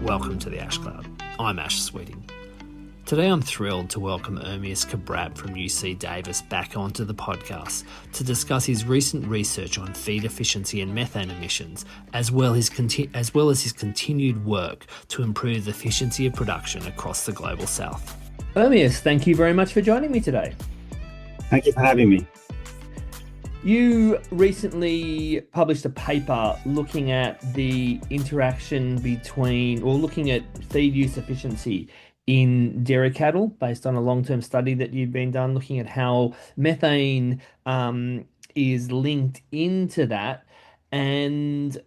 welcome to the Ash Cloud. I'm Ash Sweeting. Today I'm thrilled to welcome Ermias Kebreab from UC Davis back onto the podcast to discuss his recent research on feed efficiency and methane emissions, as well as his continued work to improve the efficiency of production across the global south. Ermias, thank you very much for joining me today. Thank you for having me. You recently published a paper looking at the interaction looking at feed use efficiency in dairy cattle based on a long-term study that you've been done, looking at how methane is linked into that. And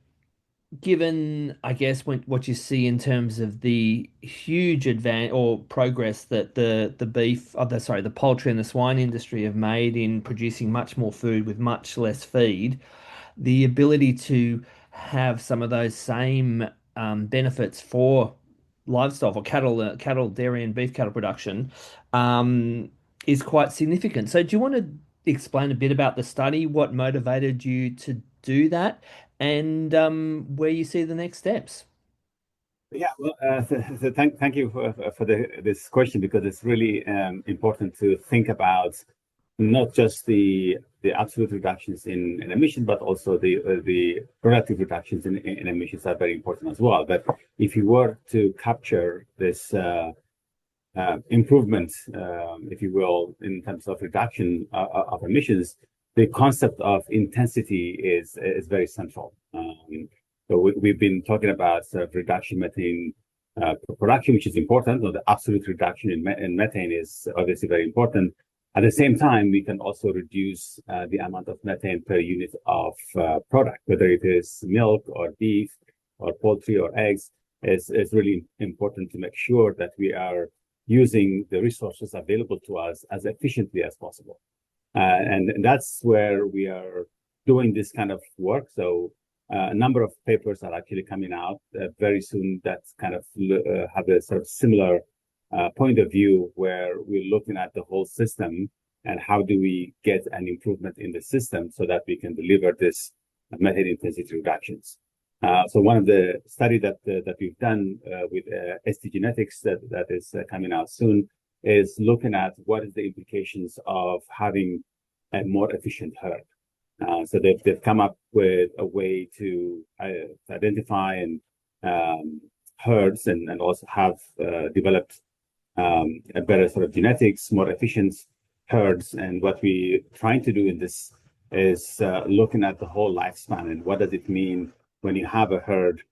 given, I guess, what you see in terms of the huge progress that the poultry and the swine industry have made in producing much more food with much less feed, the ability to have some of those same benefits for livestock or cattle, dairy and beef cattle production is quite significant. So do you want to explain a bit about the study, what motivated you to do that, and where you see the next steps? Yeah, well, thank you for this question, because it's really important to think about not just the absolute reductions in emission, but also the relative reductions in emissions are very important as well. But if you were to capture this improvement, if you will, in terms of reduction of emissions, the concept of intensity is very central. So we've been talking about reduction methane production, which is important. So the absolute reduction in methane is obviously very important. At the same time, we can also reduce the amount of methane per unit of product, whether it is milk or beef or poultry or eggs. It's really important to make sure that we are using the resources available to us as efficiently as possible. And that's where we are doing this kind of work. So a number of papers are actually coming out very soon that kind of have a sort of similar point of view, where we're looking at the whole system and how do we get an improvement in the system so that we can deliver this methane intensity reductions. So one of the study that we've done with ST Genetics that is coming out soon is looking at what is the implications of having a more efficient herd. So they've come up with a way to identify and herds and also have developed a better sort of genetics, more efficient herds. And what we're trying to do in this is looking at the whole lifespan and what does it mean when you have a herd,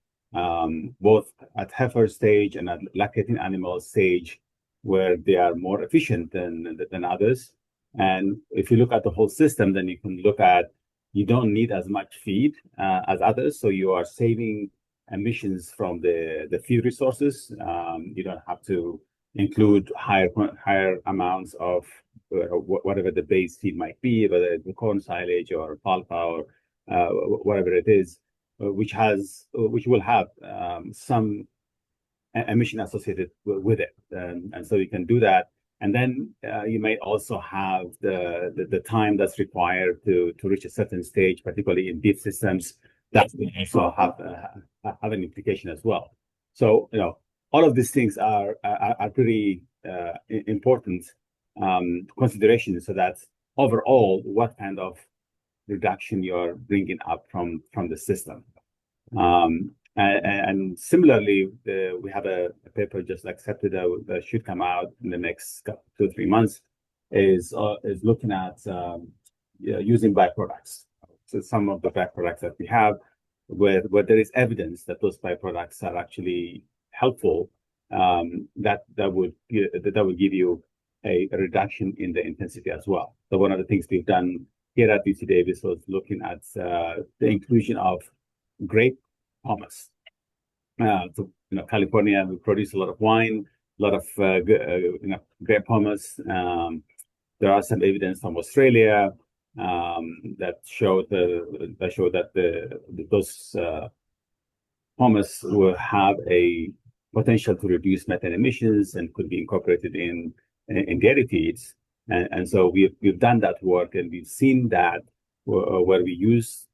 both at heifer stage and at lactating animal stage, where they are more efficient than others. And if you look at the whole system, then you can look at, you don't need as much feed as others. So you are saving emissions from the feed resources. You don't have to include higher amounts of whatever the base feed might be, whether it's corn silage or alfalfa or whatever it is, which will have some emission associated with it. And so you can do that. And then you may also have the time that's required to reach a certain stage, particularly in beef systems, that will also have an implication as well. So, all of these things are pretty important considerations, so that overall, what kind of reduction you're bringing up from the system. And similarly, we have a paper just accepted that should come out in the next 2 or 3 months, is looking at using byproducts. So some of the byproducts that we have, where there is evidence that those byproducts are actually helpful, that would give you a reduction in the intensity as well. So one of the things we've done here at UC Davis was looking at the inclusion of grape pomace. So, California, we produce a lot of wine, a lot of grape pomace. There are some evidence from Australia that show that those pomace will have a potential to reduce methane emissions and could be incorporated in dairy feeds. And so we've done that work, and we've seen that where we use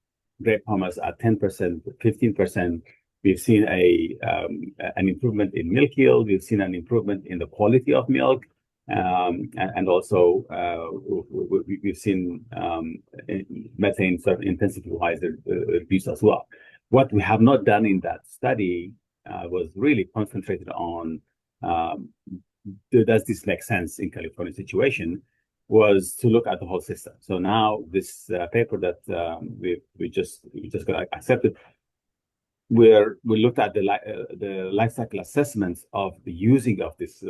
grape pomace at 10%, 15%, We've seen an improvement in milk yield. We've seen an improvement in the quality of milk. And also, we've seen methane sort of intensity-wise reduced as well. What we have not done in that study was really concentrated on does this make sense in California situation, was to look at the whole system. So now this paper that we just got accepted, where we looked at the life cycle assessments of the using of this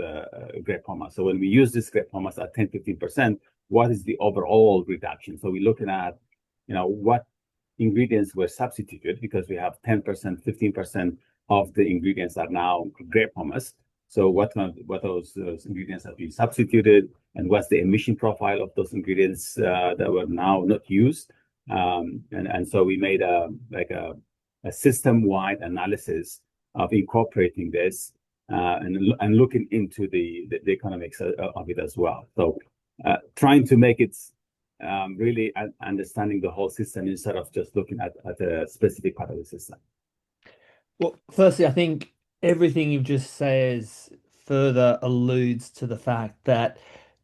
grape pomace. So when we use this grape pomace at 10-15%, what is the overall reduction? So we're looking at, what ingredients were substituted, because we have 10%, 15% of the ingredients are now grape pomace. So what those ingredients have been substituted, and what's the emission profile of those ingredients that were now not used? And so we made a system-wide analysis of incorporating this and looking into the economics of it as well. So trying to make it really understanding the whole system instead of just looking at a specific part of the system. Well, firstly, I think everything you've just says further alludes to the fact that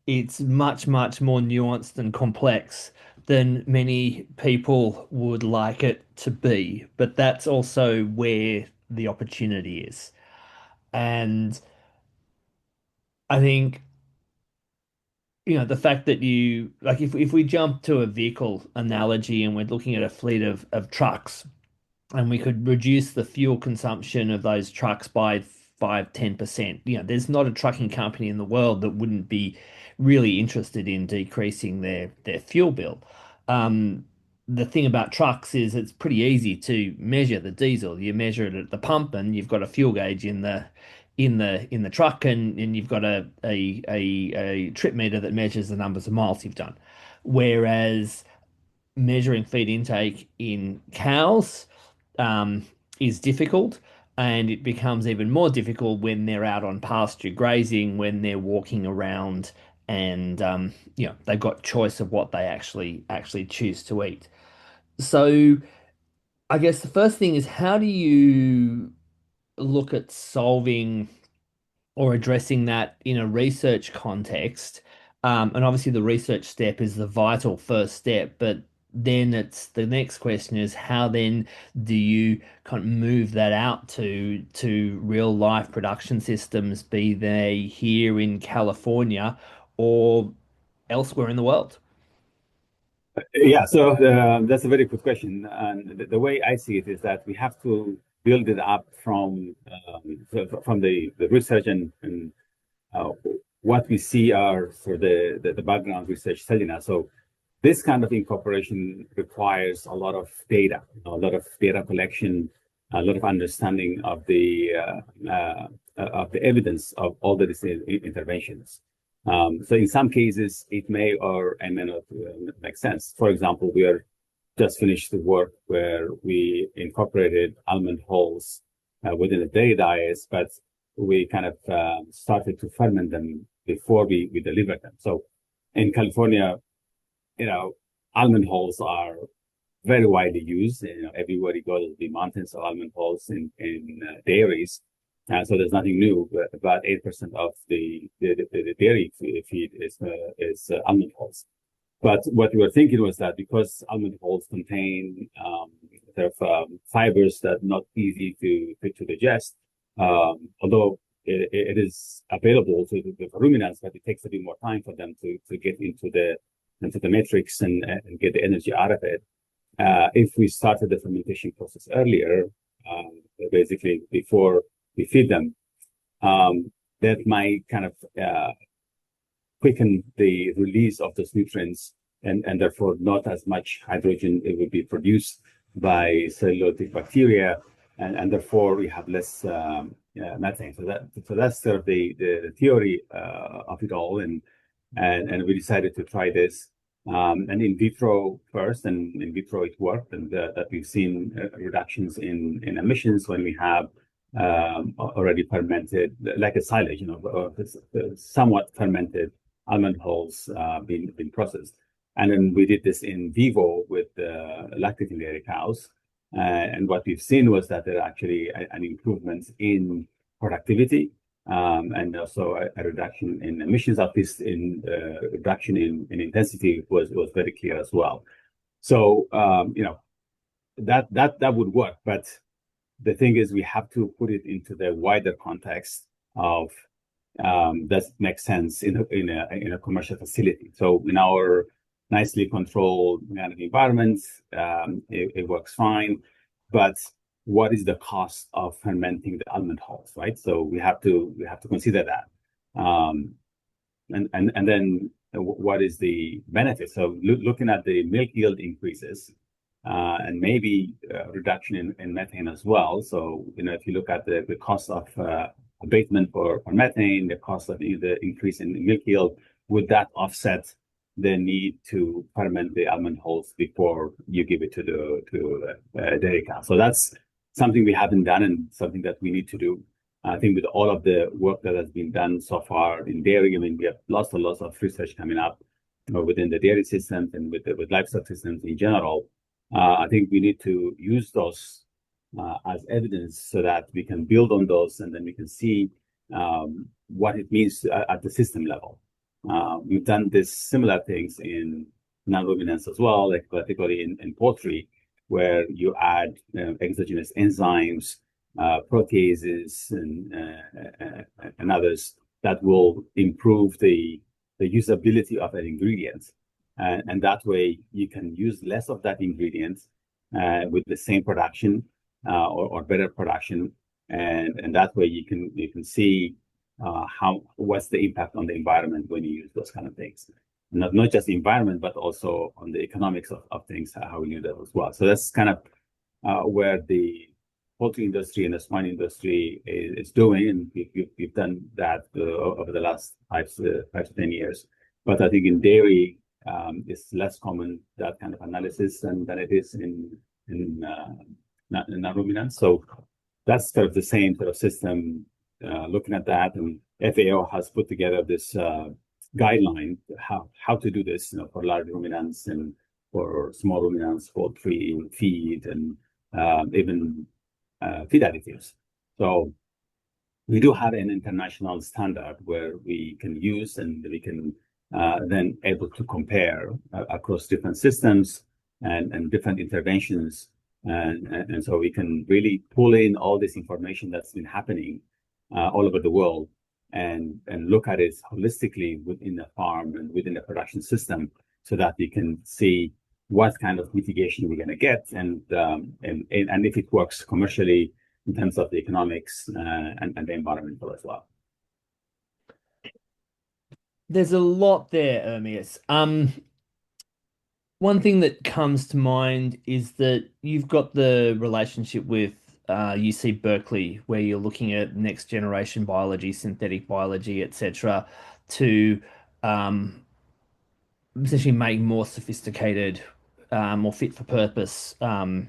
it's much, much more nuanced and complex than many people would like it to be. But that's also where the opportunity is. And I think, the fact that you like if we jump to a vehicle analogy and we're looking at a fleet of trucks, and we could reduce the fuel consumption of those trucks by 5-10%. There's not a trucking company in the world that wouldn't be really interested in decreasing their fuel bill. The thing about trucks is it's pretty easy to measure the diesel. You measure it at the pump, and you've got a fuel gauge in the truck, and you've got a trip meter that measures the numbers of miles you've done. Whereas measuring feed intake in cows is difficult, and it becomes even more difficult when they're out on pasture grazing, when they're walking around, and they've got choice of what they actually choose to eat. So I guess the first thing is, how do you look at solving or addressing that in a research context? And obviously, the research step is the vital first step, but then it's the next question is, how then do you kind of move that out to real life production systems, be they here in California or elsewhere in the world? Yeah, so that's a very good question. And the way I see it is that we have to build it up from the research and what we see are sort of the background research telling us. So this kind of incorporation requires a lot of data collection, a lot of understanding of the evidence of all the interventions. So in some cases, it may or may not make sense. For example, we are just finished the work where we incorporated almond hulls within the dairy diets, but we kind of started to ferment them before we delivered them. So in California, almond hulls are very widely used. Everywhere you go, there'll be mountains of almond hulls in dairies. So there's nothing new. But about 8% of the dairy feed is almond hulls. But what we were thinking was that because almond hulls contain fibers that are not easy to digest, although it is available to the ruminants, but it takes a bit more time for them to get into the matrix and get the energy out of it. If we started the fermentation process earlier, basically before we feed them, that might kind of quicken the release of those nutrients, and therefore not as much hydrogen it would be produced by cellulosic bacteria, and therefore we have less methane. So that's sort of the theory of it all, and we decided to try this. And in vitro first, and in vitro it worked, and that we've seen reductions in emissions when we have already fermented, like a silage, somewhat fermented almond hulls being processed. And then we did this in vivo with lactating dairy cows, And what we've seen was that there are actually an improvement in productivity, and also a reduction in emissions, at least in reduction in intensity was very clear as well. So that would work, but the thing is we have to put it into the wider context of does it make sense in a commercial facility. So in our nicely controlled organic environment, it works fine, but what is the cost of fermenting the almond hulls, right? So we have to consider that, and then what is the benefit? So looking at the milk yield increases, and maybe reduction in methane as well. So if you look at the cost of abatement for methane, the cost of the increase in milk yield, would that offset the need to ferment the almond hulls before you give it to the dairy cow? So that's something we haven't done and something that we need to do. I think with all of the work that has been done so far in dairy, I mean, we have lots and lots of research coming up within the dairy systems and with livestock systems in general. I think we need to use those as evidence so that we can build on those and then we can see what it means at the system level. We've done this similar things in non-ruminants as well, like particularly in poultry, where you add exogenous enzymes, proteases, and others that will improve the usability of an ingredient. And that way you can use less of that ingredient with the same production or better production. And that way you can see what's the impact on the environment when you use those kind of things. Not just the environment, but also on the economics of things, how we do that as well. So that's kind of where the poultry industry and the swine industry is doing, and we've done that over the last 5 to 10 years. But I think in dairy, it's less common, that kind of analysis, than it is in non-ruminants. So that's sort of the same sort of system looking at that, and FAO has put together this guideline how to do this, for large ruminants and for small ruminants, poultry, feed, and even feed additives. So we do have an international standard where we can use and we can then able to compare across different systems and different interventions. And so we can really pull in all this information that's been happening all over the world and look at it holistically within the farm and within the production system so that we can see what kind of mitigation we're going to get and if it works commercially in terms of the economics and the environmental as well. There's a lot there, Ermias. One thing that comes to mind is that you've got the relationship with UC Berkeley, where you're looking at next generation biology, synthetic biology, etc., to essentially make more sophisticated, more fit for purpose, harness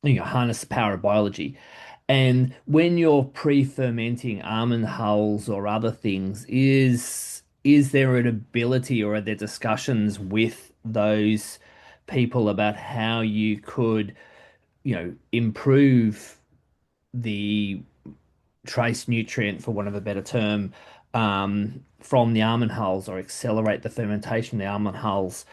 the power of biology. And when you're pre-fermenting almond hulls or other things, is there an ability or are there discussions with those people about how you could, improve the trace nutrient, for want of a better term, from the almond hulls or accelerate the fermentation of the almond hulls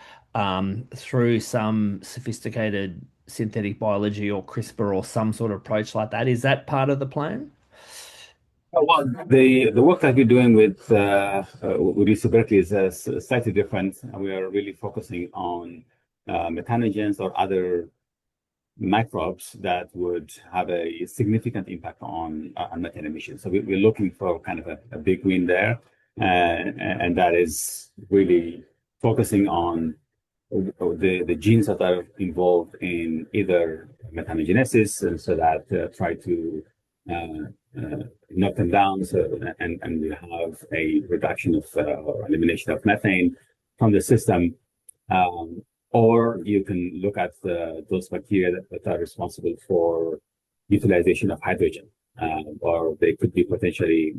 through some sophisticated synthetic biology or CRISPR or some sort of approach like that? Is that part of the plan? Well, the work that we're doing with UC Berkeley is slightly different. We are really focusing on methanogens or other microbes that would have a significant impact on methane emissions. So we're looking for kind of a big win there, and that is really focusing on the genes that are involved in either methanogenesis, and so that try to knock them down, and we have a reduction of or elimination of methane from the system. Or you can look at those bacteria that are responsible for utilization of hydrogen, or they could be potentially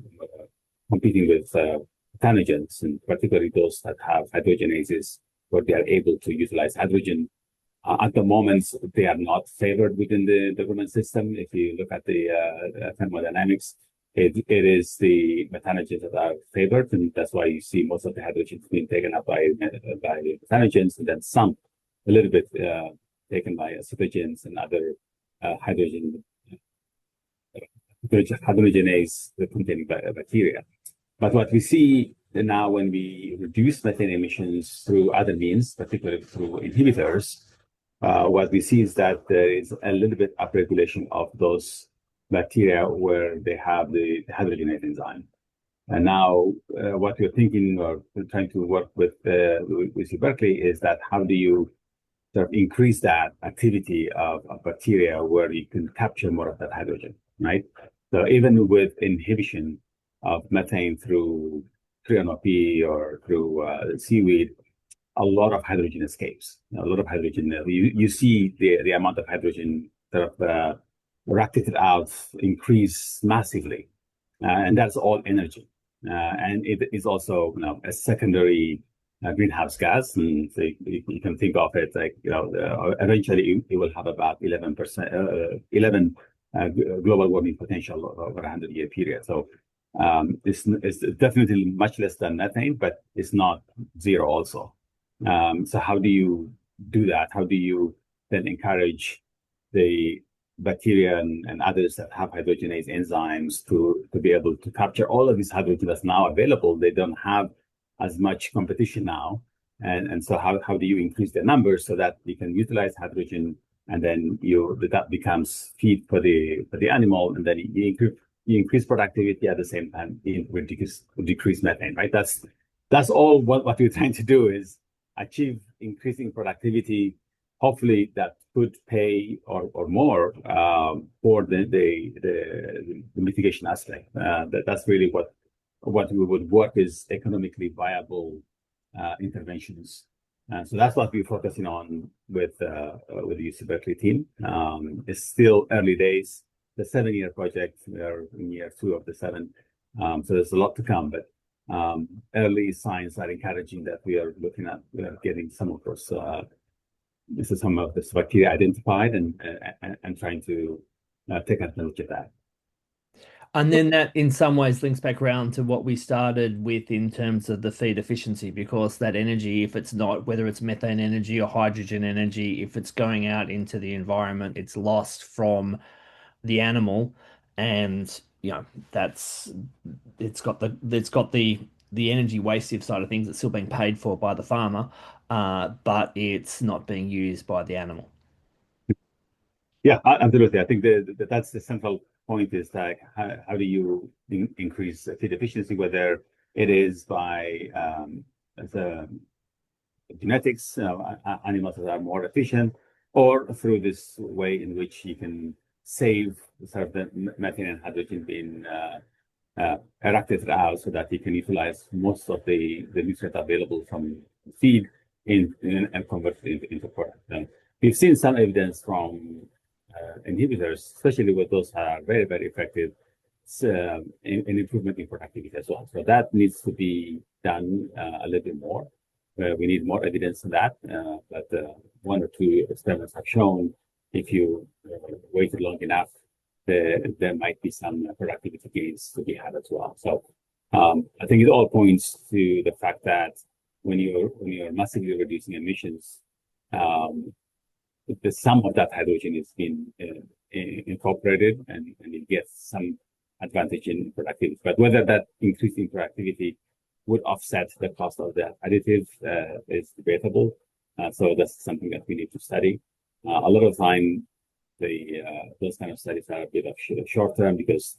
competing with pathogens, and particularly those that have hydrogenases, where they are able to utilize hydrogen At the moment, they are not favored within the government system. If you look at the thermodynamics, it is the methanogens that are favored, and that's why you see most of the hydrogens being taken up by methanogens, and then some a little bit taken by acetogens and other hydrogen hydrogenase containing bacteria. But what we see now when we reduce methane emissions through other means, particularly through inhibitors, what we see is that there is a little bit upregulation of those bacteria where they have the hydrogenase enzyme. And now what we're thinking or we're trying to work with UC Berkeley is that how do you sort of increase that activity of bacteria where you can capture more of that hydrogen, right? So even with inhibition of methane through 3-NOP or through seaweed, a lot of hydrogen escapes. A lot of hydrogen. You see the amount of hydrogen sort of racketed out increase massively, and that's all energy. And it is also a secondary greenhouse gas, and so you can think of it like eventually it will have about 11%, 11 global warming potential over a 100-year period. So it's definitely much less than methane, but it's not zero also. So how do you do that? How do you then encourage the bacteria and others that have hydrogenase enzymes to be able to capture all of this hydrogen that's now available? They don't have as much competition now. And so how do you increase their numbers so that you can utilize hydrogen and then that becomes feed for the animal, and then you increase productivity at the same time, you decrease methane, right? That's all what we're trying to do is achieve increasing productivity. Hopefully that could pay or more for the mitigation aspect. That's really what we would work is economically viable interventions. So that's what we're focusing on with the UC Berkeley team. It's still early days. The 7-year project, we are in year 2 of the 7. So there's a lot to come, but early signs are encouraging that we are looking at getting some of those some of this bacteria identified and trying to take advantage of that. And then that in some ways links back around to what we started with in terms of the feed efficiency, because that energy, if it's not, whether it's methane energy or hydrogen energy, if it's going out into the environment, it's lost from the animal. And that's it's got the energy wastage side of things that's still being paid for by the farmer, but it's not being used by the animal. Yeah, absolutely. I think that's the central point is that how do you increase feed efficiency, whether it is by the genetics, animals that are more efficient, or through this way in which you can save sort of the methane and hydrogen being eradicated out so that you can utilize most of the nutrient available from feed and convert it into product. And we've seen some evidence from inhibitors, especially with those that are very, very effective, in improvement in productivity as well. So that needs to be done a little bit more. We need more evidence on that, but 1 or 2 experiments have shown if you wait long enough, there might be some productivity gains to be had as well. So I think it all points to the fact that when you're massively reducing emissions, the sum of that hydrogen is being incorporated and it gets some advantage in productivity. But whether that increase in productivity would offset the cost of the additive is debatable. So that's something that we need to study. A lot of time, those kind of studies are a bit of short term because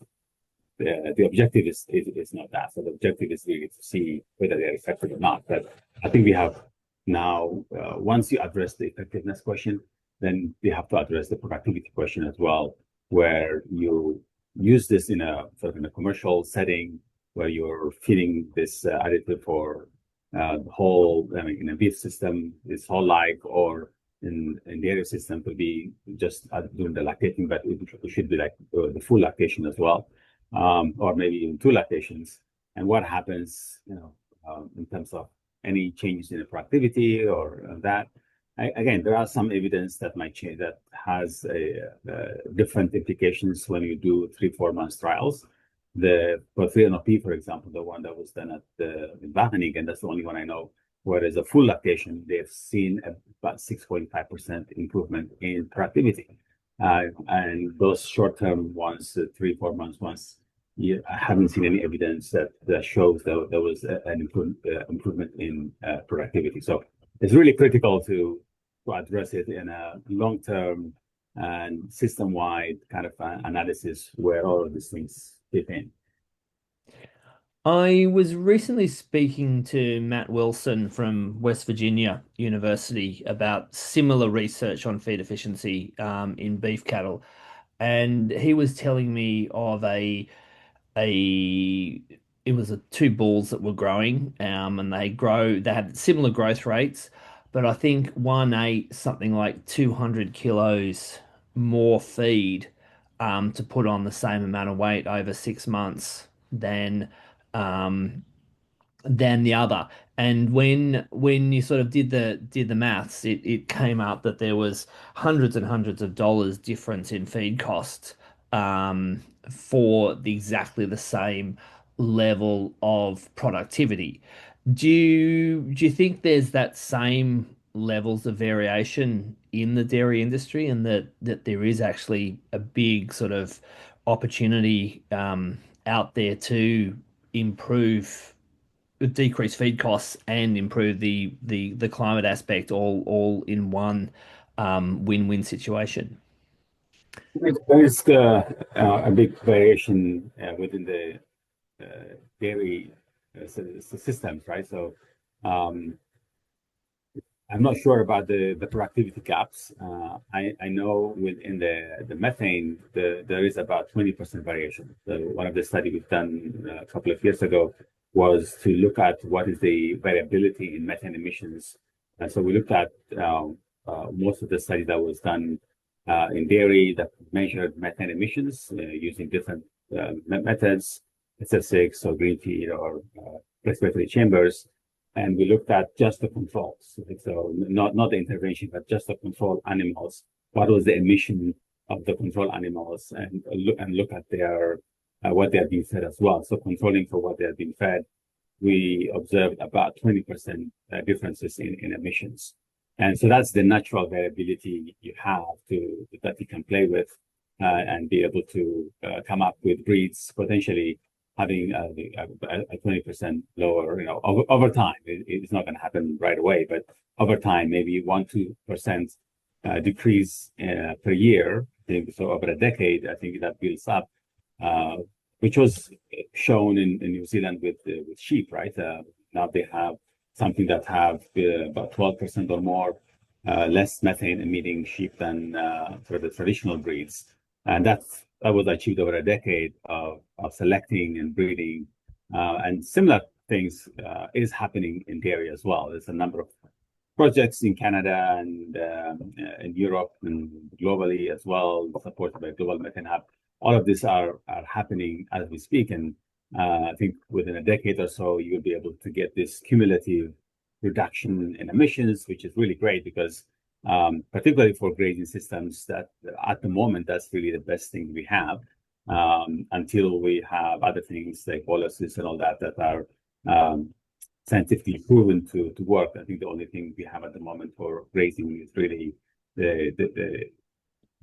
the objective is not that. So the objective is really to see whether they're effective or not. But I think we have now, once you address the effectiveness question, then you have to address the productivity question as well, where you use this in a sort of in a commercial setting where you're feeding this additive for the whole, in a beef system, this whole life, or in the dairy system to be just doing the lactating, but it should be like the full lactation as well, or maybe even 2 lactations. And what happens, in terms of any changes in the productivity or that, again, there are some evidence that might change that has different implications when you do 3 4 months trials. The for 3NOP, for example, the one that was done at in Wageningen, that's the only one I know. Whereas a full lactation, they've seen about 6.5% improvement in productivity. And those short-term ones, 3 4 months ones, I haven't seen any evidence that shows that there was an improvement in productivity. So it's really critical to address it in a long-term and system-wide kind of analysis where all of these things fit in. I was recently speaking to Matt Wilson from West Virginia University about similar research on feed efficiency in beef cattle, and he was telling me of a it was two bulls that were growing, and they had similar growth rates, but I think one ate something like 200 kilos more feed to put on the same amount of weight over 6 months um, than the other. And when you sort of did the maths, it came up that there was hundreds and hundreds of dollars difference in feed costs for exactly the same level of productivity. Do you think there's that same levels of variation in the dairy industry, and that there is actually a big sort of opportunity out there to improve, decrease feed costs and improve the climate aspect all in one win-win situation? There is a big variation within the dairy systems, right? So um, I'm not sure about the productivity gaps. I know within the methane, there is about 20% variation. So one of the studies we've done a couple of years ago was to look at what is the variability in methane emissions. And so we looked at most of the study that was done in dairy that measured methane emissions using different methods, SF6 or green feed or respiratory chambers, and we looked at just the controls. So not the intervention, but just the control animals. What was the emission of the control animals, and look at their what they are being fed as well. So controlling for what they are being fed, we observed about 20% differences in emissions. And so that's the natural variability you have that you can play with and be able to come up with breeds potentially having a 20% lower, over time. It's not going to happen right away, but over time, maybe 1-2% decrease per year. So over a decade, I think that builds up, which was shown in New Zealand with sheep, right? Now they have something that have about 12% or more less methane emitting sheep than for the traditional breeds. And that was achieved over a decade of selecting and breeding. And similar things is happening in dairy as well. There's a number of projects in Canada and in Europe and globally as well, supported by Global Methane Hub. All of these are happening as we speak. And I think within a decade or so, you'll be able to get this cumulative reduction in emissions, which is really great because particularly for grazing systems, that at the moment, that's really the best thing we have until we have other things like policies and all that are scientifically proven to work. I think the only thing we have at the moment for grazing is really the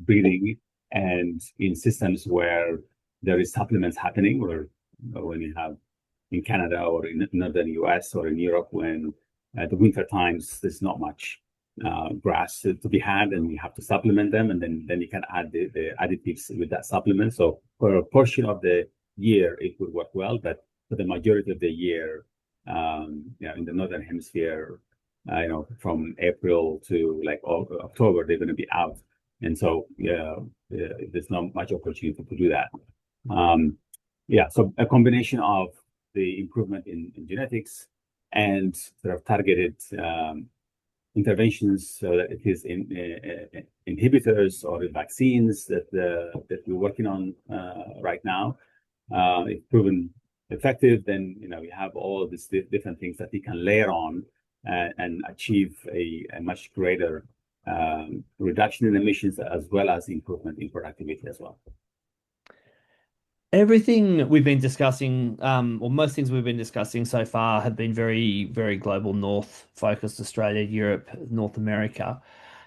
breeding, and in systems where there is supplements happening, or when you have in Canada or in northern US or in Europe, when the winter times there's not much grass to be had, and you have to supplement them, and then you can add the additives with that supplement. So for a portion of the year, it would work well, but for the majority of the year, in the northern hemisphere, from April to like October, they're going to be out, and so there's not much opportunity to do that. So a combination of the improvement in genetics and sort of targeted interventions, so that it is in inhibitors or vaccines that we're working on right now. If proven effective, then we have all these different things that we can layer on and achieve a much greater reduction in emissions as well as improvement in productivity as well. Everything we've been discussing, or most things we've been discussing so far, have been very, very global north focused: Australia, Europe, North America.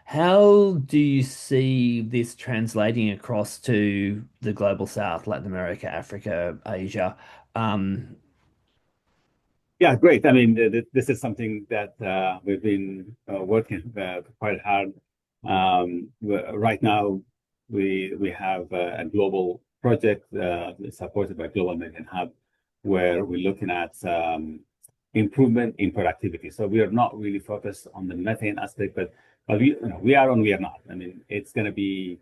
How do you see this translating across to the global south, Latin America, Africa, Asia? Um, Yeah, great. I mean, this is something that we've been working quite hard. Right now, we have a global project supported by Global Methane Hub, where we're looking at improvement in productivity. So we are not really focused on the methane aspect, but we are and we are not. I mean, it's going to be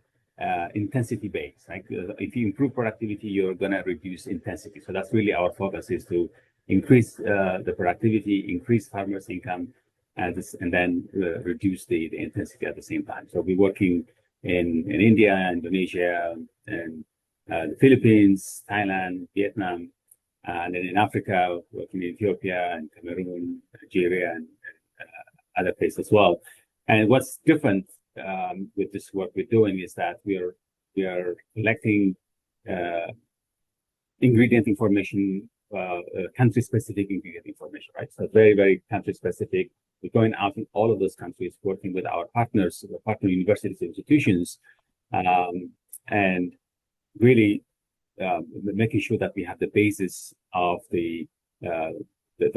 intensity based, right? If you improve productivity, you're going to reduce intensity. So that's really our focus, is to increase the productivity, increase farmers' income, and then reduce the intensity at the same time. So we're working in India, Indonesia, and the Philippines, Thailand, Vietnam, and then in Africa, working in Ethiopia and Cameroon, Nigeria, and other places as well. And what's different with this work we're doing is that we are collecting ingredient information, country-specific ingredient information, right? So very, very country-specific. We're going out in all of those countries, working with our partners, the partner universities, institutions, and really making sure that we have the basis of the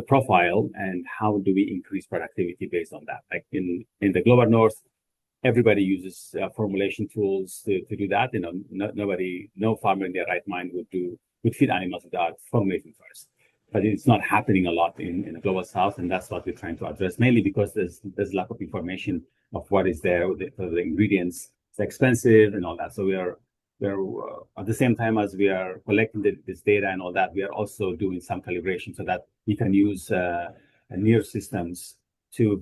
profile and how do we increase productivity based on that. Like in the global north, everybody uses formulation tools to do that. No farmer in their right mind would feed animals without formulating first. But it's not happening a lot in the global south, and that's what we're trying to address, mainly because there's lack of information of what is there, the ingredients. It's expensive and all that. So we're at the same time as we are collecting this data and all that, we are also doing some calibration so that we can use near systems to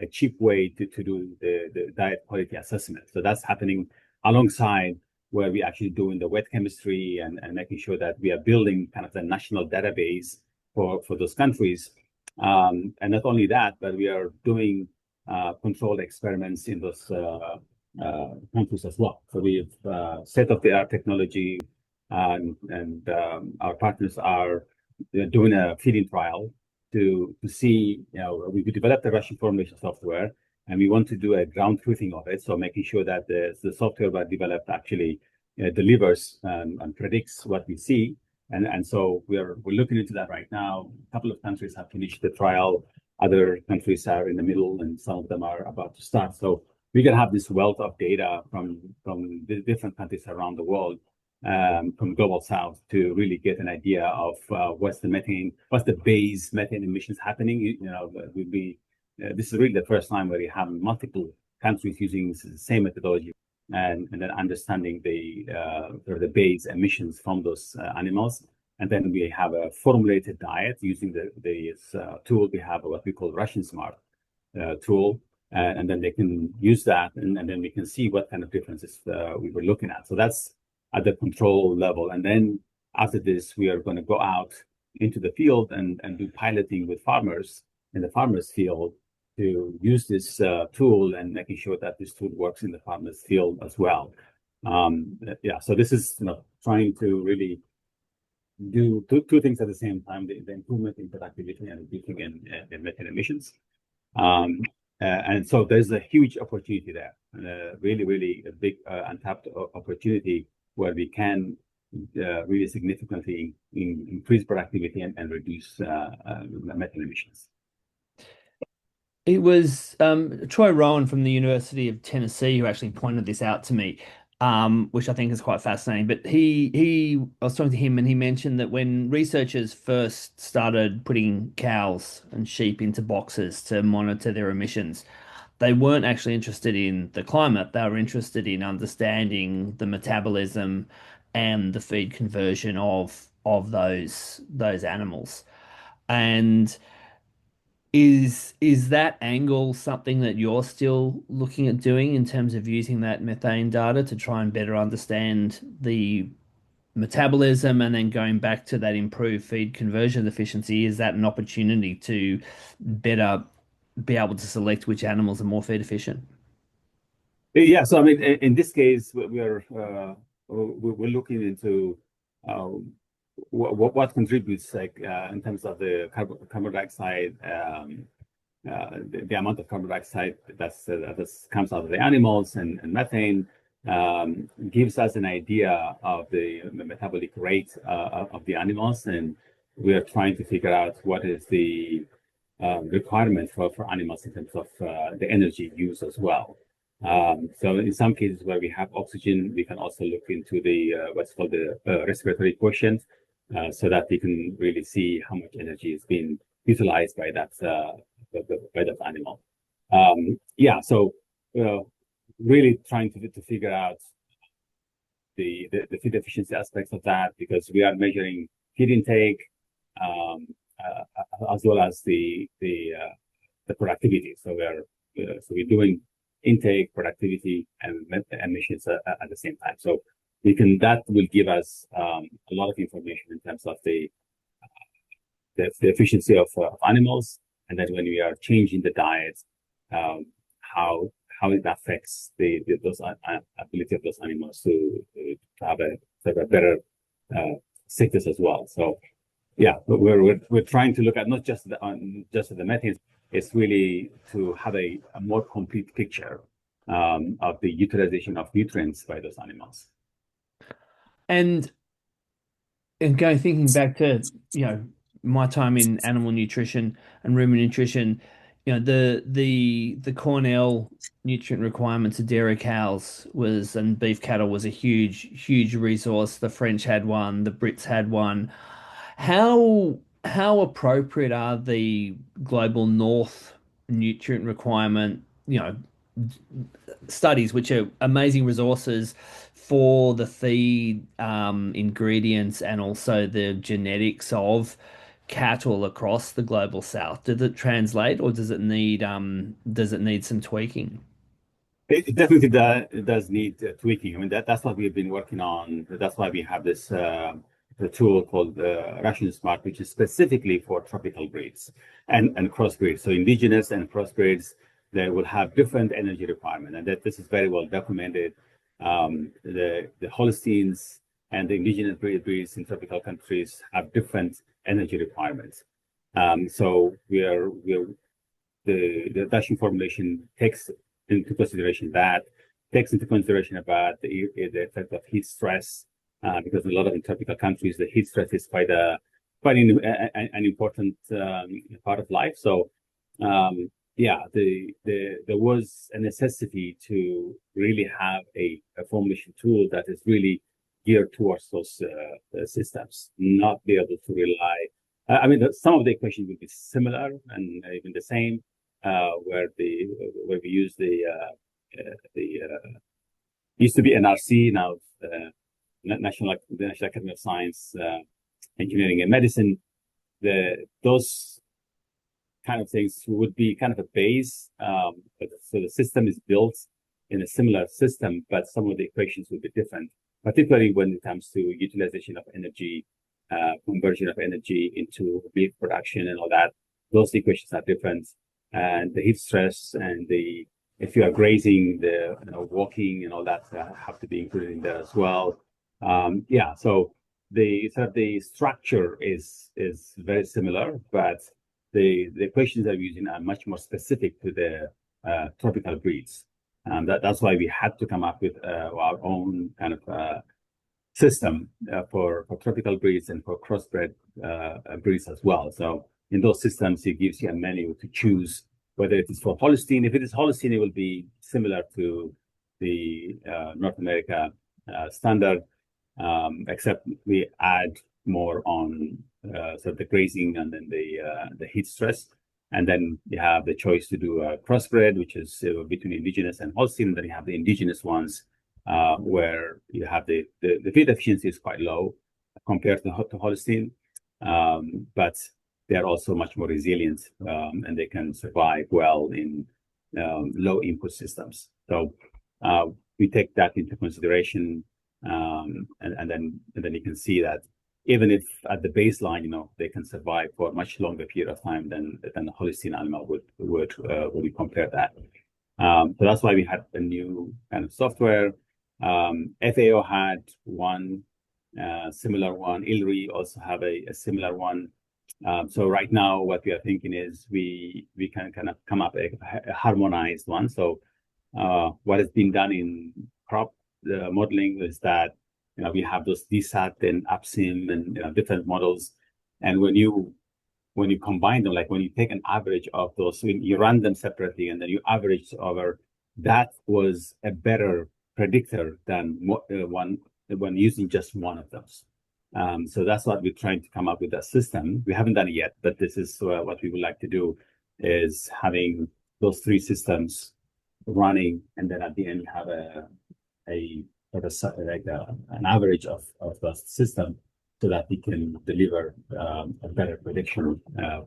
a cheap way to do the diet quality assessment. So that's happening alongside where we actually doing the wet chemistry and making sure that we are building kind of the national database for those countries. And not only that, but we are doing controlled experiments in those countries as well. So we have state-of-the-art technology, and our partners are doing a feeding trial to see, we developed the Russian formulation software, and we want to do a ground truthing of it. So making sure that the software we developed actually delivers and predicts what we see. And so we're looking into that right now. A couple of countries have finished the trial. Other countries are in the middle, and some of them are about to start. So we're going to have this wealth of data from the different countries around the world, from global south, to really get an idea of what's the base methane emissions happening. This is really the first time where you have multiple countries using the same methodology, and then understanding the base emissions from those animals. And then we have a formulated diet using this tool. We have what we call Russian Smart tool. And then they can use that, and then we can see what kind of differences we were looking at. So that's at the control level. And then after this, we are going to go out into the field and do piloting with farmers in the farmers field to use this tool, and making sure that this tool works in the farmers field as well. So this is trying to really do two things at the same time: the improvement in productivity and reducing in methane emissions. And so there's a huge opportunity there, really, really a big untapped opportunity where we can really significantly increase productivity and reduce methane emissions. It was Troy Rowan from the University of Tennessee who actually pointed this out to me, which I think is quite fascinating. But I was talking to him, and he mentioned that when researchers first started putting cows and sheep into boxes to monitor their emissions, they weren't actually interested in the climate. They were interested in understanding the metabolism and the feed conversion of those animals. And is that angle something that you're still looking at doing in terms of using that methane data to try and better understand the metabolism, and then going back to that improved feed conversion efficiency? Is that an opportunity to better be able to select which animals are more feed efficient? Yeah, so I mean, in this case, we're looking into what contributes, like in terms of the carbon dioxide, the amount of carbon dioxide that comes out of the animals, and methane gives us an idea of the metabolic rate of the animals, and we are trying to figure out what is the requirement for animals in terms of the energy use as well. So in some cases where we have oxygen, we can also look into the what's called the respiratory quotient, so that we can really see how much energy is being utilized by that animal. Yeah, so really trying to figure out the feed efficiency aspects of that, because we are measuring feed intake, um, as well as the productivity. So we're doing intake, productivity, and emissions at the same time. So that will give us a lot of information in terms of the efficiency of animals, and then when we are changing the diet, um, how it affects those ability of those animals to have a better sickness as well. So yeah, we're trying to look at not just the methane. It's really to have a more complete picture of the utilization of nutrients by those animals. And going thinking back to, my time in animal nutrition and ruminant nutrition, the Cornell nutrient requirements of dairy cows was and beef cattle was a huge resource. The French had one, the Brits had one. How appropriate are the global north nutrient requirement, studies, which are amazing resources for the feed ingredients and also the genetics of cattle across the global south? Does it translate, or does it need some tweaking? It definitely does need tweaking. I mean, that's what we've been working on. That's why we have this the tool called Ration Smart, which is specifically for tropical breeds and crossbreeds. So indigenous and crossbreeds, they will have different energy requirement, and that this is very well documented. The Holsteins and the indigenous breeds in tropical countries have different energy requirements. So the Dutch formulation takes into consideration about the effect of heat stress, because in a lot of tropical countries, the heat stress is quite an important part of life. So, yeah, there was a necessity to really have a formulation tool that is really geared towards those systems, not be able to rely. I mean, some of the equations will be similar and even the same, where we use the used to be NRC, now the National Academy of Science, Engineering, and Medicine. Those kind of things would be kind of a base. So the system is built in a similar system, but some of the equations will be different, particularly when it comes to utilization of energy, conversion of energy into meat production and all that. Those equations are different, and the heat stress and if you are grazing, walking and all that have to be included in there as well. Yeah, so the structure is very similar, but the equations that we're using are much more specific to the tropical breeds. And that's why we had to come up with our own kind of system for tropical breeds and for crossbred breeds as well. So in those systems, it gives you a menu to choose whether it is for Holstein. If it is Holstein, it will be similar to the North America standard, except we add more on the grazing and then the heat stress. And then you have the choice to do a crossbred, which is between indigenous and Holstein. And then you have the indigenous ones, where you have the feed efficiency is quite low compared to Holstein, but they're also much more resilient, and they can survive well in low input systems. So we take that into consideration, and then you can see that even if at the baseline, they can survive for a much longer period of time than a Holstein animal would when we compare that. So that's why we had a new kind of software. FAO had one similar one. ILRI also have a similar one. So right now, what we are thinking is we can kind of come up a harmonized one. So what has been done in crop modeling is that we have those DSAT and APSIM and different models, and when you combine them, like when you take an average of those, when you run them separately and then you average over, that was a better predictor than one when using just one of those. So that's what we're trying to come up with, that system. We haven't done it yet, but this is what we would like to do, is having those three systems running, and then at the end you have a sort of like an average of the system, so that we can deliver a better prediction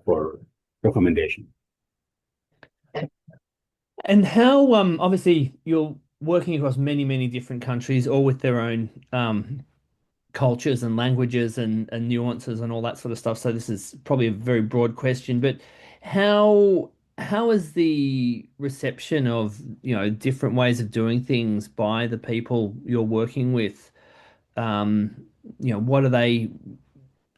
for recommendation. And how, obviously, you're working across many, many different countries, all with their own cultures and languages and nuances and all that sort of stuff. So this is probably a very broad question, but how is the reception of, different ways of doing things by the people you're working with? Um, what are they,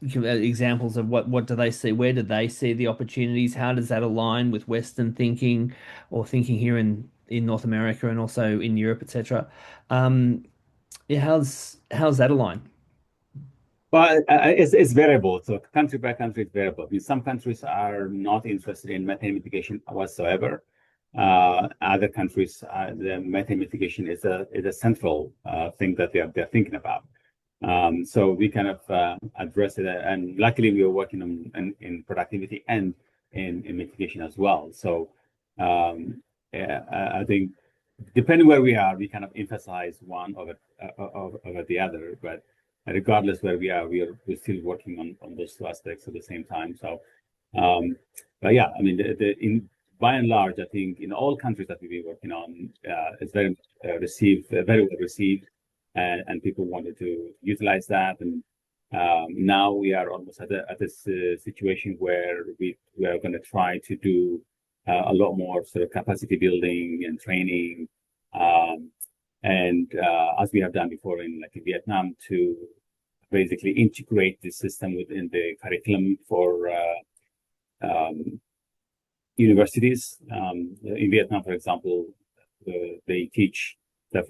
examples of what do they see? Where do they see the opportunities? How does that align with Western thinking or thinking here in North America and also in Europe, etc.? Yeah, how's that align? Well, it's variable. So country by country, it's variable. I mean, some countries are not interested in methane mitigation whatsoever. Other countries, the methane mitigation is a central thing that they're thinking about. So we kind of address it, and luckily we are working on in productivity and in mitigation as well. So yeah, I think depending where we are, we kind of emphasize one over the other. But regardless where we are, we're still working on those two aspects at the same time. So, but yeah, I mean, in by and large, I think in all countries that we've been working on, it's very very well received, and people wanted to utilize that. And now we are almost at this situation where we are going to try to do a lot more sort of capacity building and training, and as we have done before in Vietnam, to basically integrate the system within the curriculum for universities. In Vietnam, for example, they teach the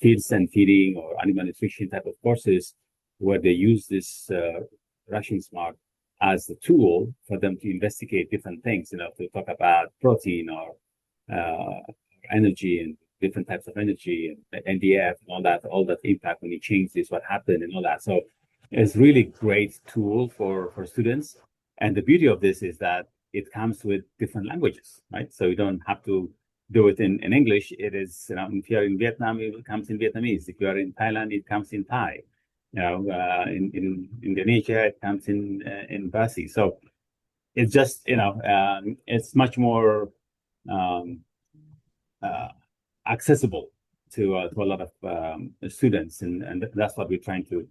feeds and feeding or animal nutrition type of courses, where they use this ration smart as the tool for them to investigate different things, to talk about protein or energy and different types of energy and NDF and all that impact when you change this, what happened and all that. So it's really great tool for students. And the beauty of this is that it comes with different languages, right? So you don't have to do it in English. It is, if you're in Vietnam, it comes in Vietnamese. If you are in Thailand, it comes in Thai. In Indonesia, it comes in Basi. So it's just, it's much more accessible to a lot of students, and that's what we're trying to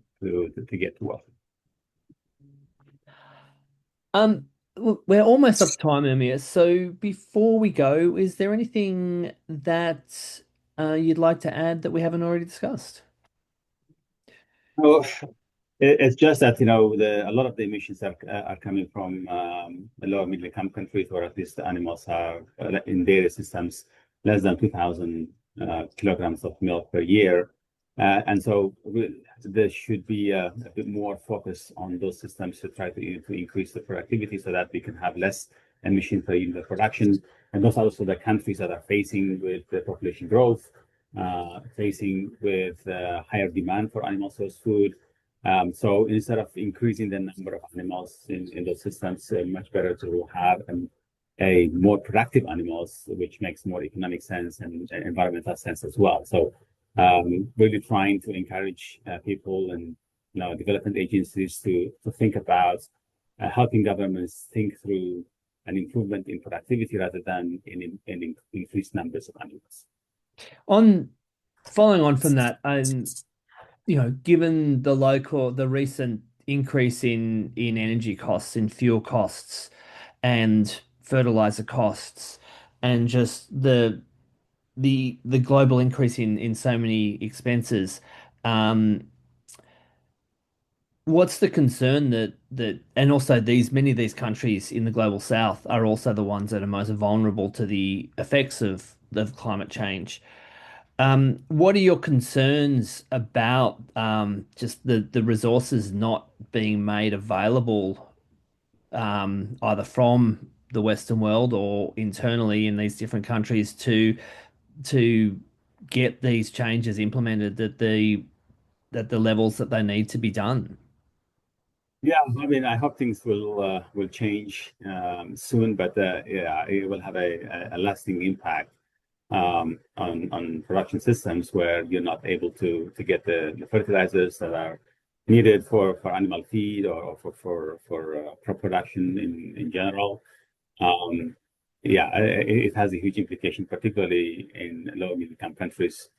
get to. We're almost up to time, Ermias. So before we go, is there anything that you'd like to add that we haven't already discussed? Oh, it's just that a lot of the emissions are coming from the lower middle income countries, where at least the animals are in dairy systems less than 2,000 kilograms of milk per year, and so there should be a bit more focus on those systems to try to increase the productivity, so that we can have less emission per unit of production. And those are also the countries that are facing with the population growth, facing with higher demand for animal source food. So instead of increasing the number of animals in those systems, much better to have a more productive animals, which makes more economic sense and environmental sense as well. So really trying to encourage people and development agencies to think about helping governments think through an improvement in productivity rather than in increased numbers of animals. On following on from that, given the recent increase in energy costs, in fuel costs, and fertilizer costs, and just the global increase in so many expenses. Um, what's the concern that and also these many of these countries in the global south are also the ones that are most vulnerable to the effects of climate change. What are your concerns about just the resources not being made available either from the Western world or internally in these different countries to get these changes implemented that the levels that they need to be done? Yeah, I mean, I hope things will change soon, but yeah, it will have a lasting impact on production systems where you're not able to get the fertilizers that are needed for animal feed or for crop production in general. Um, yeah, it has a huge implication, particularly in low middle income countries.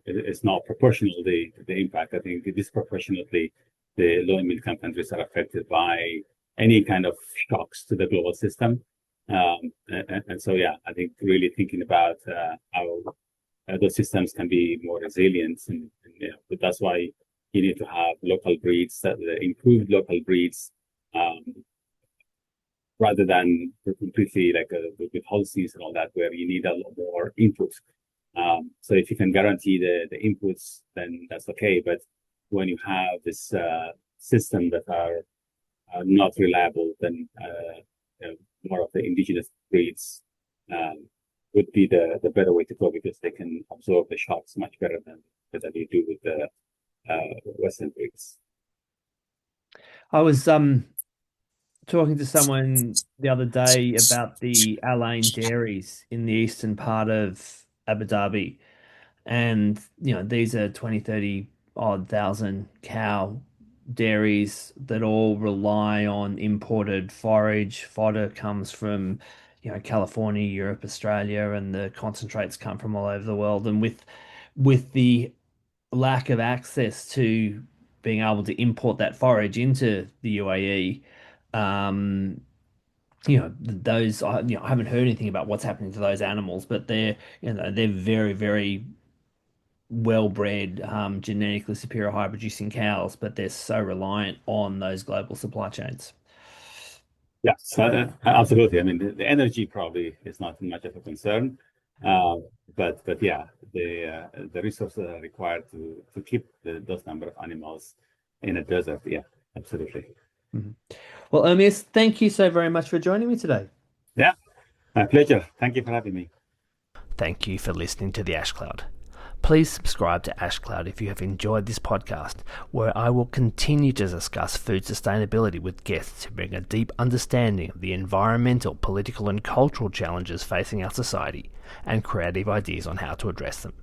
It's not proportional the impact. I think disproportionately the low and middle income countries are affected by any kind of shocks to the global system. And so, yeah, I think really thinking about how those systems can be more resilient, but that's why you need to have local breeds, that improved local breeds, um, rather than completely like with Holsteins and all that, where you need a lot more input. So if you can guarantee the inputs, then that's okay. But when you have this system that are not reliable, then more of the indigenous breeds would be the better way to go because they can absorb the shocks much better than you do with the Western breeds. I was talking to someone the other day about the Alain dairies in the eastern part of Abu Dhabi. And, these are 20, 30 odd thousand cow dairies that all rely on imported forage. Fodder comes from, California, Europe, Australia, and the concentrates come from all over the world. And with the lack of access to being able to import that forage into the UAE, those I haven't heard anything about what's happening to those animals, but they're very, very well-bred, genetically superior high-producing cows, but they're so reliant on those global supply chains. Yeah, so, absolutely. I mean, the energy probably is not much of a concern, uh, but yeah, the resources that are required to keep those number of animals in a desert. Yeah, absolutely. Mhm. Well, Ermias, thank you so very much for joining me today. Yeah, my pleasure. Thank you for having me. Thank you for listening to the Ash Cloud. Please subscribe to Ash Cloud if you have enjoyed this podcast, where I will continue to discuss food sustainability with guests who bring a deep understanding of the environmental, political, and cultural challenges facing our society and creative ideas on how to address them.